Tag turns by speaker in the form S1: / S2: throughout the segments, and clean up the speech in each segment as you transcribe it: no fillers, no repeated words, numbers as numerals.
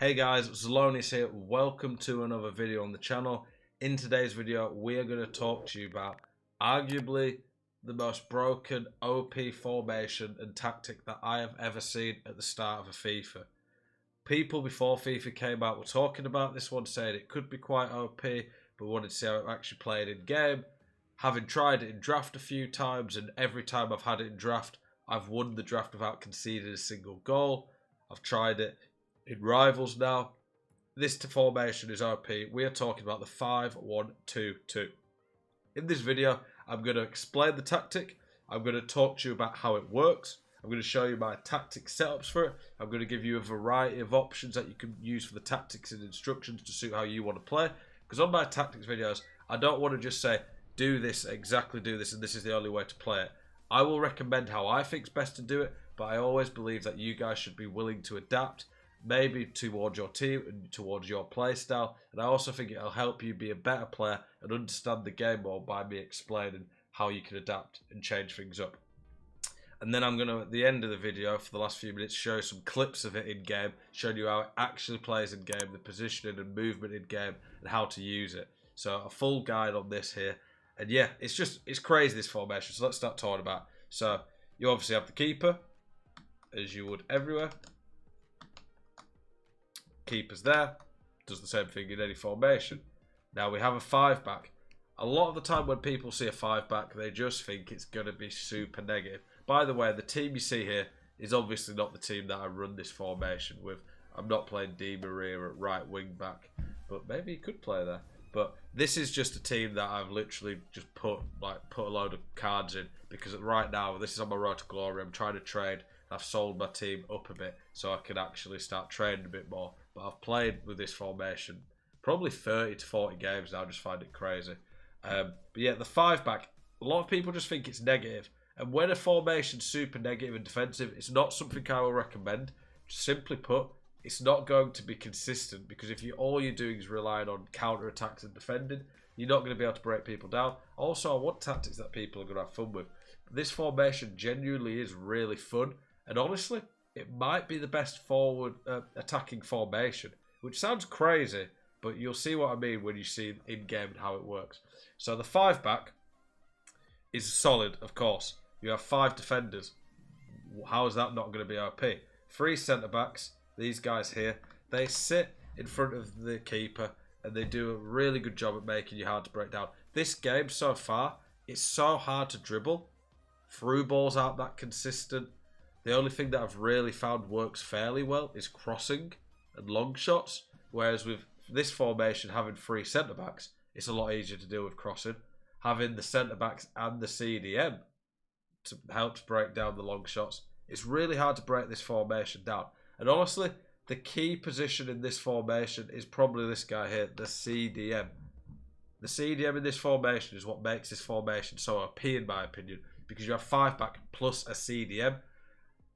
S1: Hey guys, Zelonius here. Welcome to another video on the channel. In today's video, we are going to talk to you about arguably the most broken OP formation and tactic that I have ever seen at the start of a FIFA. People before FIFA came out were talking about this one, saying it could be quite OP, but wanted to see how it actually played in game. Having tried it in draft a few times, and every time I've had it in draft, I've won the draft without conceding a single goal. I've tried it in rivals now. This formation is OP. We are talking about the 5-1-2-2. In this video, I'm going to explain the tactic. I'm going to talk to you about how it works. I'm going to show you my tactic setups for it. I'm going to give you a variety of options that you can use for the tactics and instructions to suit how you want to play. Because on my tactics videos, I don't want to just say, do this, exactly do this, and this is the only way to play it. I will recommend how I think is best to do it, but I always believe that you guys should be willing to adapt, maybe towards your team and towards your play style. And I also think it'll help you be a better player and understand the game more by me explaining how you can adapt and change things up. And then I'm going to, at the end of the video, for the last few minutes, show some clips of it in game, showing you how it actually plays in game, the positioning and movement in game, and how to use it. So a full guide on this here. And yeah, it's crazy, this formation. So let's start talking about it. So you obviously have the keeper, as you would everywhere. Keeper's there, does the same thing in any formation. Now we have a 5-back. A lot of the time when people see a 5-back, they just think it's going to be super negative. By the way, the team you see here is obviously not the team that I run this formation with. I'm not playing Di Maria at right wing back, but maybe he could play there. But this is just a team that I've literally just put a load of cards in, because right now this is on my road to glory. I'm trying to trade. I've sold my team up a bit so I can actually start trading a bit more. But I've played with this formation probably 30 to 40 games now. I just find it crazy. But yeah, the 5-back, a lot of people just think it's negative. And when a formation's super negative and defensive, it's not something I will recommend. Simply put, it's not going to be consistent, because if all you're doing is relying on counter-attacks and defending, you're not going to be able to break people down. Also, I want tactics that people are going to have fun with. This formation genuinely is really fun. And honestly, it might be the best forward attacking formation, which sounds crazy, but you'll see what I mean when you see in-game and how it works. So the 5-back is solid, of course. You have 5 defenders. How is that not going to be OP? 3 centre-backs, these guys here, they sit in front of the keeper and they do a really good job at making you hard to break down. This game so far, it's so hard to dribble. Through balls aren't that consistent. The only thing that I've really found works fairly well is crossing and long shots. Whereas with this formation, having 3 centre-backs, it's a lot easier to deal with crossing. Having the centre-backs and the CDM to help break down the long shots, it's really hard to break this formation down. And honestly, the key position in this formation is probably this guy here, the CDM. The CDM in this formation is what makes this formation so OP, in my opinion, because you have 5-back plus a CDM.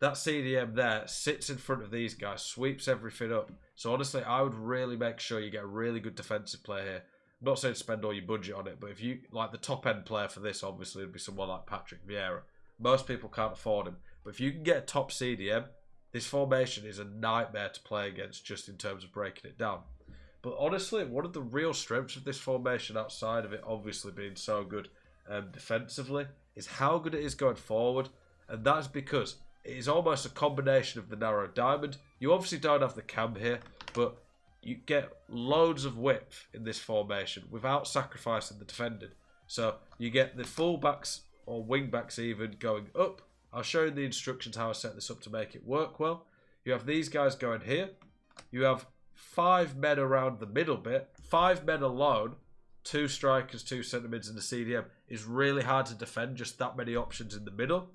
S1: That CDM there sits in front of these guys, sweeps everything up. So honestly, I would really make sure you get a really good defensive player here. I'm not saying spend all your budget on it, but if you like the top end player for this, obviously would be someone like Patrick Vieira. Most people can't afford him, but if you can get a top CDM, this formation is a nightmare to play against, just in terms of breaking it down. But honestly, one of the real strengths of this formation, outside of it obviously being so good defensively, is how good it is going forward, and that's because it is almost a combination of the narrow diamond. You obviously don't have the cam here, but you get loads of width in this formation without sacrificing the defending. So you get the full-backs or wing-backs even going up. I'll show you the instructions how I set this up to make it work well. You have these guys going here. You have 5 men around the middle bit. 5 men alone, 2 strikers, 2 centre-mids and the CDM, is really hard to defend, just that many options in the middle.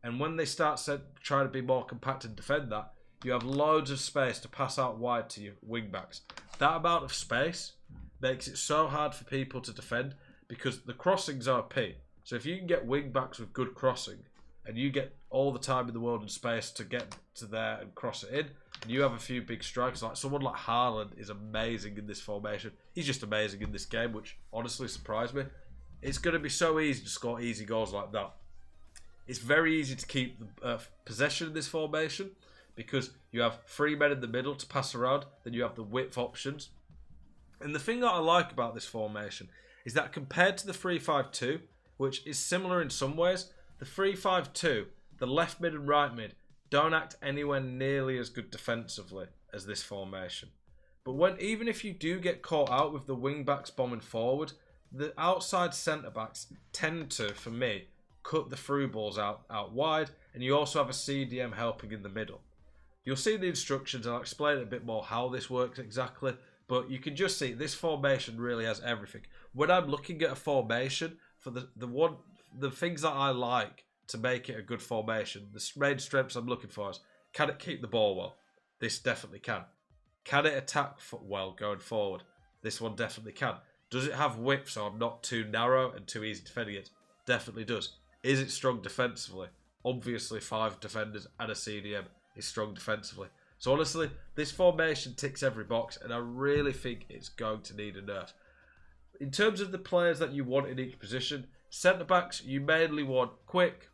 S1: And when they start trying to be more compact and defend that, you have loads of space to pass out wide to your wing-backs. That amount of space makes it so hard for people to defend, because the crossings are OP. So if you can get wing-backs with good crossing, and you get all the time in the world and space to get to there and cross it in, and you have a few big strikes, like someone like Haaland is amazing in this formation. He's just amazing in this game, which honestly surprised me. It's going to be so easy to score easy goals like that. It's very easy to keep the possession in this formation, because you have 3 men in the middle to pass around, then you have the width options. And the thing that I like about this formation is that compared to the 3-5-2, which is similar in some ways, the 3-5-2, the left mid and right mid don't act anywhere nearly as good defensively as this formation. But even if you do get caught out with the wing backs bombing forward, the outside centre backs tend to, for me, cut the through balls out wide, and you also have a CDM helping in the middle. You'll see the instructions, and I'll explain a bit more how this works exactly, but you can just see this formation really has everything. When I'm looking at a formation, for the things that I like to make it a good formation, the main strengths I'm looking for is, can it keep the ball well? This definitely can. Can it attack well going forward? This one definitely can. Does it have width so I'm not too narrow and too easy defending it? Definitely does. Is it strong defensively? Obviously 5 defenders and a CDM is strong defensively. So honestly, this formation ticks every box, and I really think it's going to need a nerf. In terms of the players that you want in each position, centre-backs, you mainly want quick.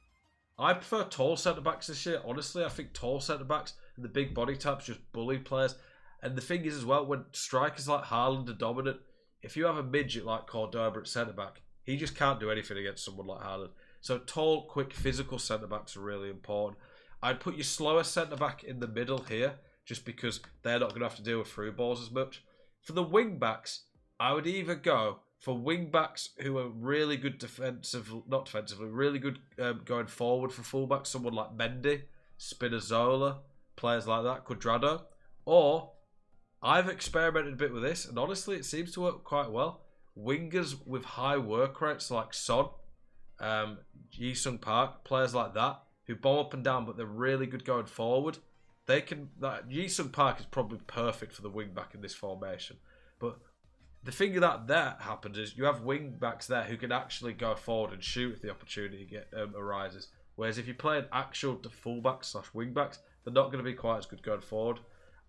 S1: I prefer tall centre-backs this year. Honestly, I think tall centre-backs and the big body types just bully players. And the thing is as well, when strikers like Haaland are dominant, if you have a midget like Cordoba at centre-back, he just can't do anything against someone like Haaland. So tall, quick, physical centre-backs are really important. I'd put your slower centre-back in the middle here, just because they're not going to have to deal with through balls as much. For the wing-backs, I would either go for wing-backs who are really good not defensively, really good going forward for full-backs, someone like Mendy, Spinazzola, players like that, Cuadrado. Or, I've experimented a bit with this, and honestly, it seems to work quite well. Wingers with high work rates like Son, Ji-Sung Park, players like that, who bomb up and down, but they're really good going forward. Ji-Sung Park is probably perfect for the wing back in this formation. But the thing that happens is you have wing backs there who can actually go forward and shoot if the opportunity arises. Whereas if you play an actual fullbacks / wing backs, they're not going to be quite as good going forward.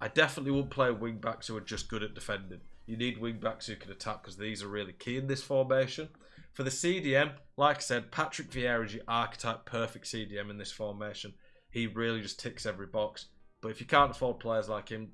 S1: I definitely wouldn't play wing backs who are just good at defending. You need wing backs who can attack, because these are really key in this formation. For the CDM, like I said, Patrick Vieira is your archetype perfect CDM in this formation. He really just ticks every box. But if you can't afford players like him,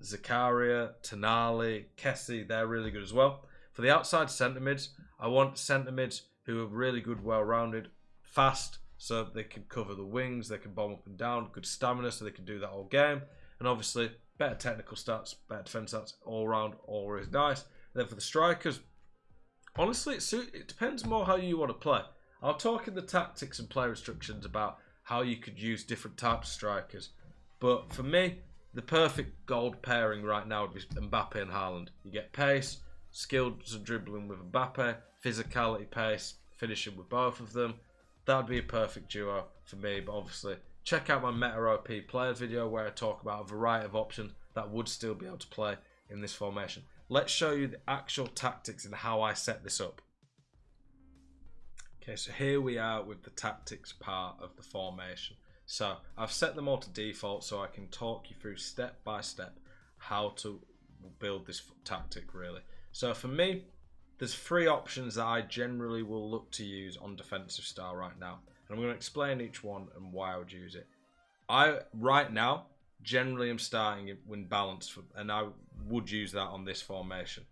S1: Zakaria, Tonali, Kessie, they're really good as well. For the outside centre mids, I want centre mids who are really good, well-rounded, fast, so they can cover the wings, they can bomb up and down, good stamina, so they can do that all game. And obviously, better technical stats, better defence stats, all round, always nice. And then for the strikers, honestly, it depends more how you want to play. I'll talk in the tactics and player instructions about how you could use different types of strikers. But for me, the perfect gold pairing right now would be Mbappe and Haaland. You get pace, skills and dribbling with Mbappe, physicality, pace, finishing with both of them. That would be a perfect duo for me. But obviously, check out my Meta OP players video where I talk about a variety of options that would still be able to play in this formation. Let's show you the actual tactics and how I set this up. Okay, so here we are with the tactics part of the formation. So I've set them all to default so I can talk you through step by step how to build this tactic really. So for me, there's 3 options that I generally will look to use on defensive style right now. And I'm going to explain each one and why I would use it. Right now, generally am starting when balanced, and I would use that on this formation.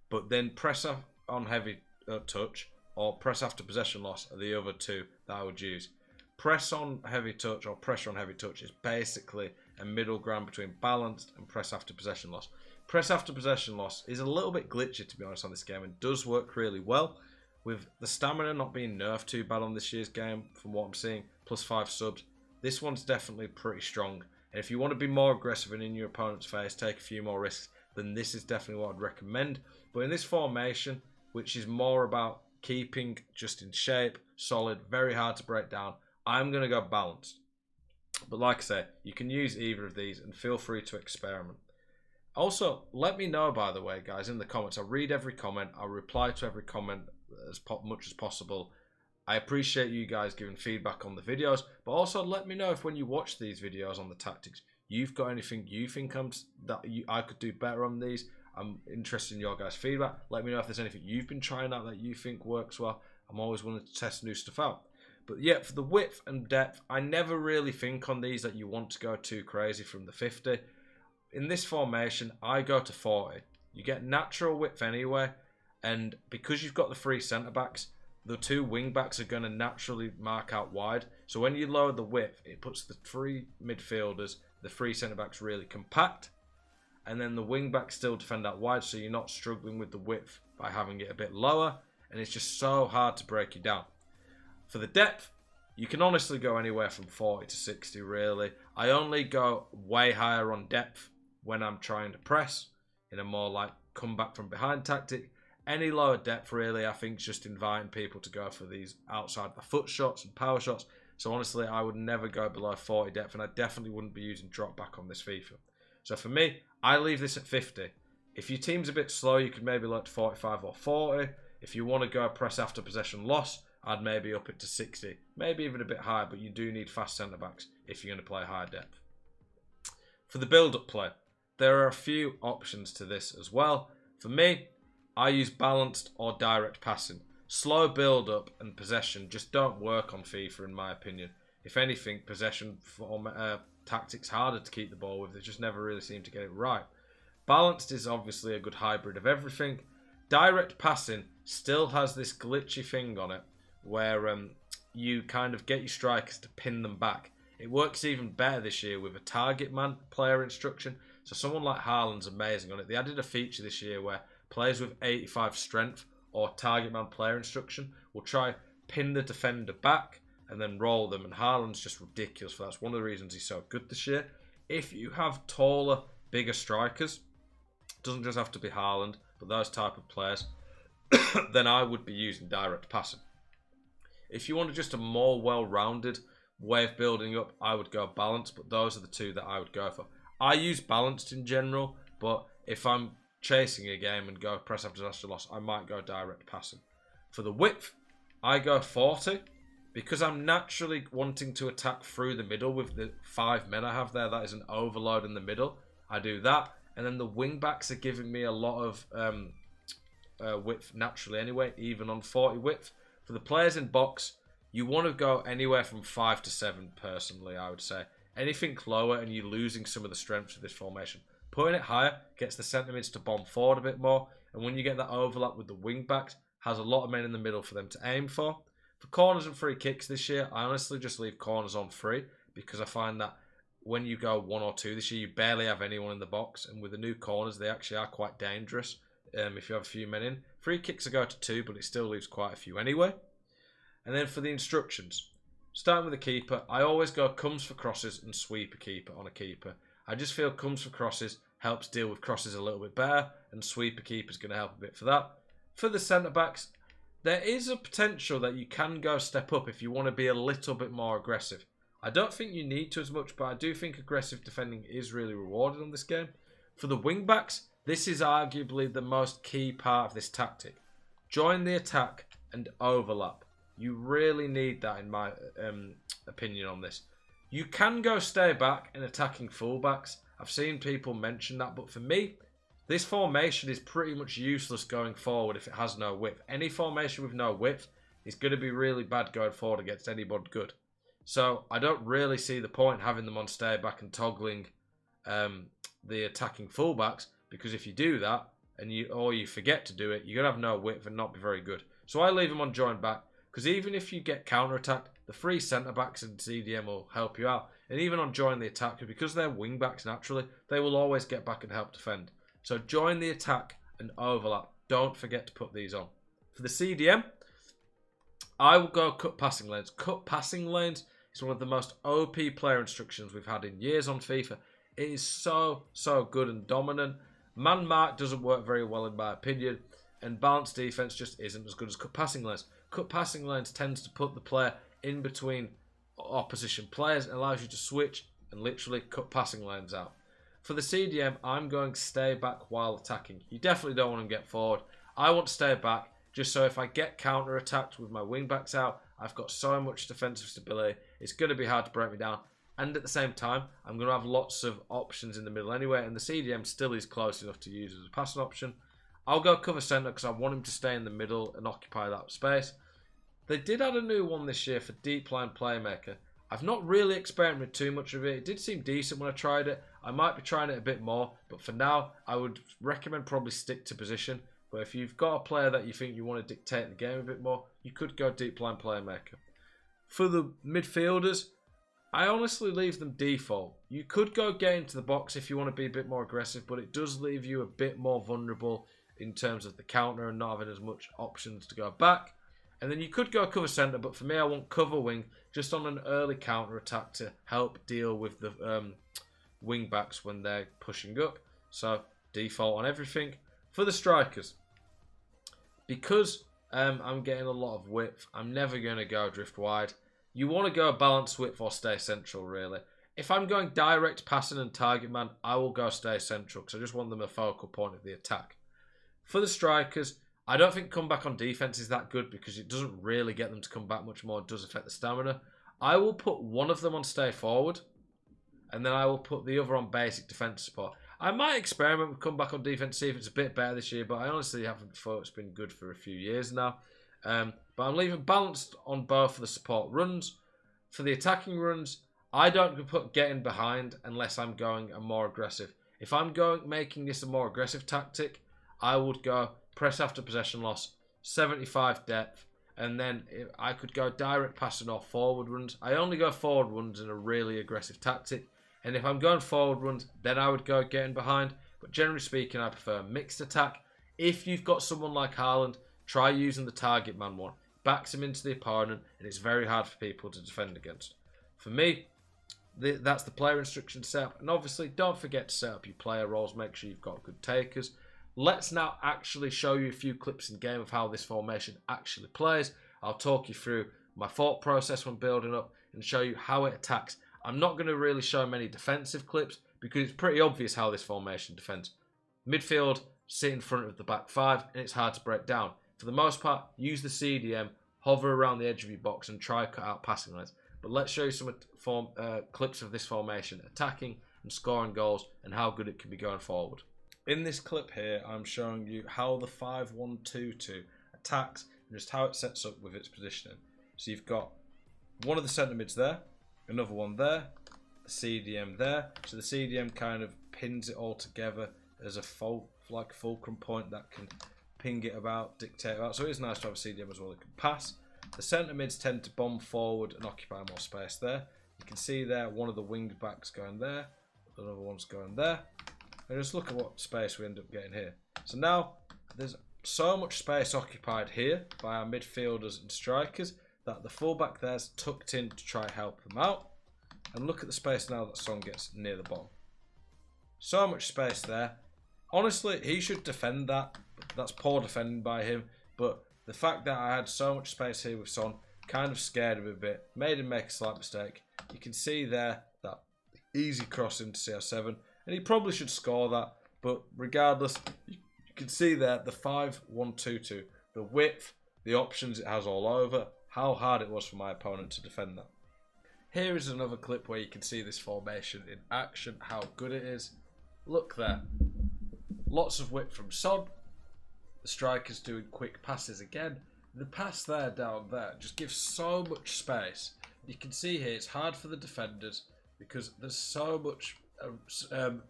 S1: But then press on heavy touch or press after possession loss are the other 2 that I would use. Press on heavy touch or pressure on heavy touch is basically a middle ground between balanced and press after possession loss. Press after possession loss is a little bit glitchy, to be honest, on this game, and does work really well. With the stamina not being nerfed too bad on this year's game, from what I'm seeing, plus 5 subs, this one's definitely pretty strong. And if you want to be more aggressive and in your opponent's face, take a few more risks, then this is definitely what I'd recommend. But in this formation, which is more about keeping just in shape, solid, very hard to break down, I'm going to go balanced. But like I say, you can use either of these and feel free to experiment. Also, let me know, by the way, guys, in the comments. I'll read every comment. I'll reply to every comment as much as possible. I appreciate you guys giving feedback on the videos, but also let me know if when you watch these videos on the tactics, you've got anything you think I could do better on these. I'm interested in your guys' feedback. Let me know if there's anything you've been trying out that you think works well. I'm always willing to test new stuff out. But yeah, for the width and depth, I never really think on these that you want to go too crazy from the 50. In this formation, I go to 40. You get natural width anyway, and because you've got the 3 centre-backs, the 2 wing-backs are going to naturally mark out wide. So when you lower the width, it puts the 3 midfielders, the 3 centre-backs really compact, and then the wing-backs still defend out wide, so you're not struggling with the width by having it a bit lower, and it's just so hard to break you down. For the depth, you can honestly go anywhere from 40 to 60, really. I only go way higher on depth when I'm trying to press in a more like come back from behind tactic. Any lower depth, really, I think is just inviting people to go for these outside the foot shots and power shots. So honestly, I would never go below 40 depth, and I definitely wouldn't be using drop back on this FIFA. So for me, I leave this at 50. If your team's a bit slow, you could maybe look to 45 or 40. If you want to go press after possession loss, I'd maybe up it to 60. Maybe even a bit higher, but you do need fast centre-backs if you're going to play high depth. For the build-up play, there are a few options to this as well. For me, I use balanced or direct passing. Slow build-up and possession just don't work on FIFA, in my opinion. If anything, possession tactics harder to keep the ball with. They just never really seem to get it right. Balanced is obviously a good hybrid of everything. Direct passing still has this glitchy thing on it where you kind of get your strikers to pin them back. It works even better this year with a target man player instruction. So someone like Haaland's amazing on it. They added a feature this year where players with 85 strength or target man player instruction will try pin the defender back and then roll them. And Haaland's just ridiculous for that. That's one of the reasons he's so good this year. If you have taller, bigger strikers, it doesn't just have to be Haaland, but those type of players, then I would be using direct passing. If you wanted just a more well-rounded way of building up, I would go balanced, but those are the 2 that I would go for. I use balanced in general, but if I'm chasing a game and go press after disaster loss, I might go direct passing. For the width, I go 40 because I'm naturally wanting to attack through the middle with the 5 men I have there. That is an overload in the middle. I do that, and then the wing backs are giving me a lot of width naturally anyway, even on 40 width. For the players in box, you want to go anywhere from 5 to 7 personally, I would say. Anything lower and you're losing some of the strength of this formation. Putting it higher gets the centre mids to bomb forward a bit more, and when you get that overlap with the wing backs, has a lot of men in the middle for them to aim for. For corners and free kicks this year, I honestly just leave corners on free because I find that when you go 1 or 2 this year, you barely have anyone in the box, and with the new corners, they actually are quite dangerous if you have a few men in. Free kicks I go to 2, but it still leaves quite a few anyway. And then for the instructions, starting with the keeper, I always go comes for crosses and sweep a keeper on a keeper. I just feel comes for crosses helps deal with crosses a little bit better, and sweep a keeper is going to help a bit for that. For the centre-backs, there is a potential that you can go step up if you want to be a little bit more aggressive. I don't think you need to as much, but I do think aggressive defending is really rewarded on this game. For the wing-backs, this is arguably the most key part of this tactic. Join the attack and overlap. You really need that, in my opinion on this. You can go stay back and attacking fullbacks. I've seen people mention that, but for me, this formation is pretty much useless going forward if it has no width. Any formation with no width is going to be really bad going forward against anybody good. So I don't really see the point having them on stay back and toggling the attacking fullbacks, because if you do that and you forget to do it, you're going to have no width and not be very good. So I leave them on join back, because even if you get counter-attacked, the 3 centre-backs and CDM will help you out. And even on join the attack, because they're wing-backs naturally, they will always get back and help defend. So join the attack and overlap. Don't forget to put these on. For the CDM, I will go cut passing lanes. Cut passing lanes is one of the most OP player instructions we've had in years on FIFA. It is so good and dominant. Man mark doesn't work very well in my opinion, and balanced defense just isn't as good as cut passing lanes. Cut passing lanes tends to put the player in between opposition players and allows you to switch and literally cut passing lanes out. For the CDM, I'm going stay back while attacking. You definitely don't want to get forward. I want to stay back just so if I get counter-attacked with my wing-backs out, I've got so much defensive stability, it's going to be hard to break me down. And at the same time, I'm going to have lots of options in the middle anyway, and the CDM still is close enough to use as a passing option. I'll go cover centre because I want him to stay in the middle and occupy that space. They did add a new one this year for deep line playmaker. I've not really experimented too much of it. It did seem decent when I tried it. I might be trying it a bit more, but for now, I would recommend probably stick to position. But if you've got a player that you think you want to dictate the game a bit more, you could go deep line playmaker. For the midfielders, I honestly leave them default. You could go get into the box if you want to be a bit more aggressive, but it does leave you a bit more vulnerable in terms of the counter and not having as much options to go back. And then you could go cover centre, but for me, I want cover wing just on an early counter attack to help deal with the wing backs when they're pushing up. So default on everything. For the strikers, because I'm getting a lot of width, I'm never going to go drift wide. You want to go balance width or stay central, really. If I'm going direct passing and target man, I will go stay central because I just want them a focal point of the attack. For the strikers, I don't think comeback on defense is that good because it doesn't really get them to come back much more. It does affect the stamina. I will put one of them on stay forward, and then I will put the other on basic defense support. I might experiment with comeback on defense, see if it's a bit better this year, but I honestly haven't thought it's been good for a few years now. But I'm leaving balanced on both of the support runs. For the attacking runs, I don't put getting behind unless I'm going a more aggressive. If I'm making this a more aggressive tactic, I would go press after possession loss, 75 depth, and then I could go direct passing or forward runs. I only go forward runs in a really aggressive tactic. And if I'm going forward runs, then I would go getting behind. But generally speaking, I prefer mixed attack. If you've got someone like Haaland, try using the target man one. Backs him into the opponent, and it's very hard for people to defend against. For me, that's the player instruction setup. And obviously, don't forget to set up your player roles. Make sure you've got good takers. Let's now actually show you a few clips in game of how this formation actually plays. I'll talk you through my thought process when building up and show you how it attacks. I'm not going to really show many defensive clips because it's pretty obvious how this formation defends. Midfield, sit in front of the back five, and it's hard to break down. For the most part, use the CDM, hover around the edge of your box and try to cut out passing lanes. But let's show you some clips of this formation attacking and scoring goals and how good it can be going forward. In this clip here, I'm showing you how the 5-1-2-2 attacks and just how it sets up with its positioning. So you've got one of the centre mids there, another one there, the CDM there. So the CDM kind of pins it all together as a fulcrum point that can ping it about, dictate about. So it is nice to have a CDM as well that can pass. The centre mids tend to bomb forward and occupy more space there. You can see there one of the wing backs going there, another one's going there. And just look at what space we end up getting here. So now there's so much space occupied here by our midfielders and strikers that the fullback there's tucked in to try and help them out. And look at the space now that Son gets near the ball. So much space there. Honestly, he should defend that. That's poor defending by him. But the fact that I had so much space here with Son kind of scared him a bit. Made him make a slight mistake. You can see there that easy cross into CR7. And he probably should score that. But regardless, you can see there the 5-1-2-2. The width, the options it has all over. How hard it was for my opponent to defend that. Here is another clip where you can see this formation in action, how good it is. Look there. Lots of width from Son. The striker's doing quick passes again. The pass there down there just gives so much space. You can see here it's hard for the defenders because there's so much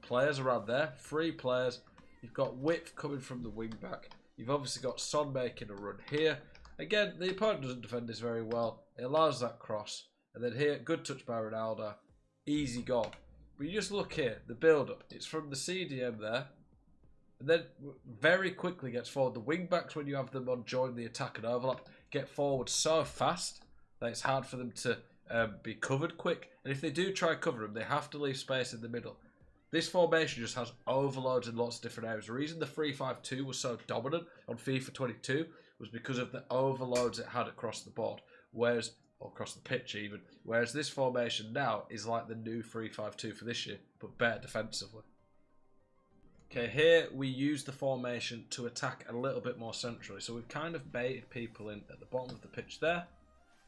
S1: players around there. 3 players. You've got width coming from the wing back. You've obviously got Son making a run here. Again, the opponent doesn't defend this very well. It allows that cross. And then here, good touch by Ronaldo. Easy goal. But you just look here, the build-up. It's from the CDM there. And then very quickly gets forward. The wing-backs, when you have them on join the attack and overlap, get forward so fast that it's hard for them to be covered quick. And if they do try cover them, they have to leave space in the middle. This formation just has overloads in lots of different areas. The reason the 3-5-2 was so dominant on FIFA 22 was because of the overloads it had across the board. Whereas, or across the pitch even. Whereas this formation now is like the new 3-5-2 for this year, but better defensively. Okay, here we use the formation to attack a little bit more centrally. So we've kind of baited people in at the bottom of the pitch there.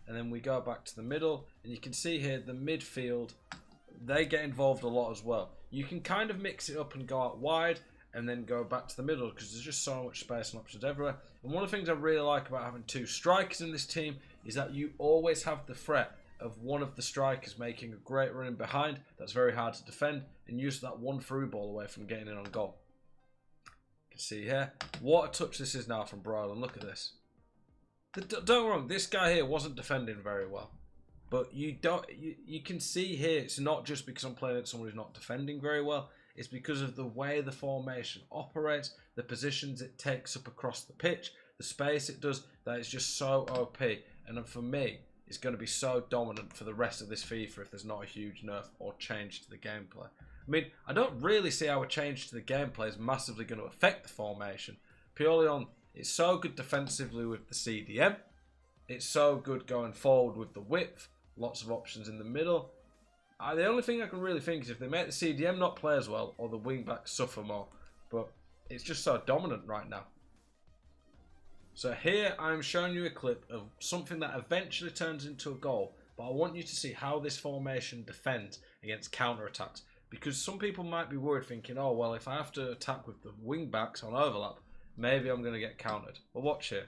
S1: And then we go back to the middle. And you can see here the midfield, they get involved a lot as well. You can kind of mix it up and go out wide and then go back to the middle because there's just so much space and options everywhere. And one of the things I really like about having 2 strikers in this team is that you always have the threat of one of the strikers making a great run in behind that's very hard to defend and use that one through ball away from getting in on goal. You can see here what a touch this is now from Broylan. Look at this. Don't get me wrong, this guy here wasn't defending very well, but you can see here it's not just because I'm playing against someone who's not defending very well. It's because of the way the formation operates, the positions it takes up across the pitch, the space it does. That is just so OP, and for me it's going to be so dominant for the rest of this FIFA if there's not a huge nerf or change to the gameplay. I mean, I don't really see how a change to the gameplay is massively going to affect the formation, purely on it's so good defensively with the CDM, it's so good going forward with the width, lots of options in the middle. The only thing I can really think is if they make the CDM not play as well or the wing backs suffer more, but it's just so dominant right now. So here I'm showing you a clip of something that eventually turns into a goal, but I want you to see how this formation defends against counter-attacks, because some people might be worried thinking, oh well, if I have to attack with the wing backs on overlap, maybe I'm going to get countered. Well, watch here.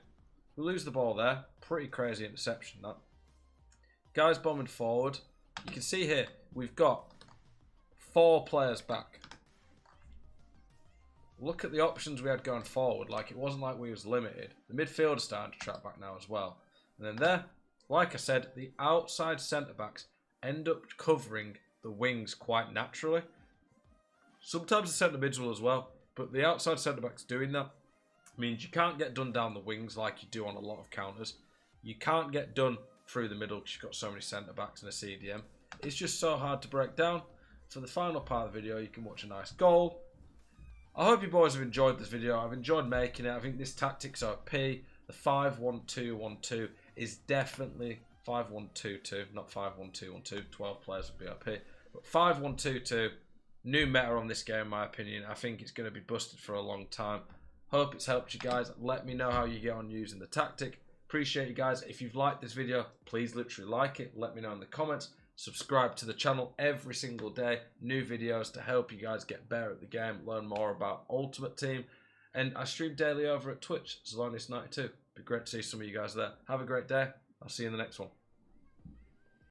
S1: We lose the ball there. Pretty crazy interception that. Guys bombing forward. You can see here we've got 4 players back. Look at the options we had going forward. Like, it wasn't like we was limited. The midfielder's starting to track back now as well. And then there, like I said, the outside centre-backs end up covering the wings quite naturally. Sometimes the centre-mids will as well, but the outside centre-backs doing that means you can't get done down the wings like you do on a lot of counters. You can't get done through the middle because you've got so many centre-backs and a CDM. It's just so hard to break down. For the final part of the video, you can watch a nice goal. I hope you boys have enjoyed this video. I've enjoyed making it. I think this tactic's OP. The 5-1-2-1-2 is definitely 5-1-2-2, not 5-1-2-1-2. 12 players would be OP. But 5-1-2-2, new meta on this game in my opinion. I think it's going to be busted for a long time. Hope it's helped you guys. Let me know how you get on using the tactic. Appreciate you guys. If you've liked this video, please literally like it. Let me know in the comments. Subscribe to the channel every single day. New videos to help you guys get better at the game, learn more about Ultimate Team. And I stream daily over at Twitch, Zelonius92. Be great to see some of you guys there. Have a great day. I'll see you in the next one.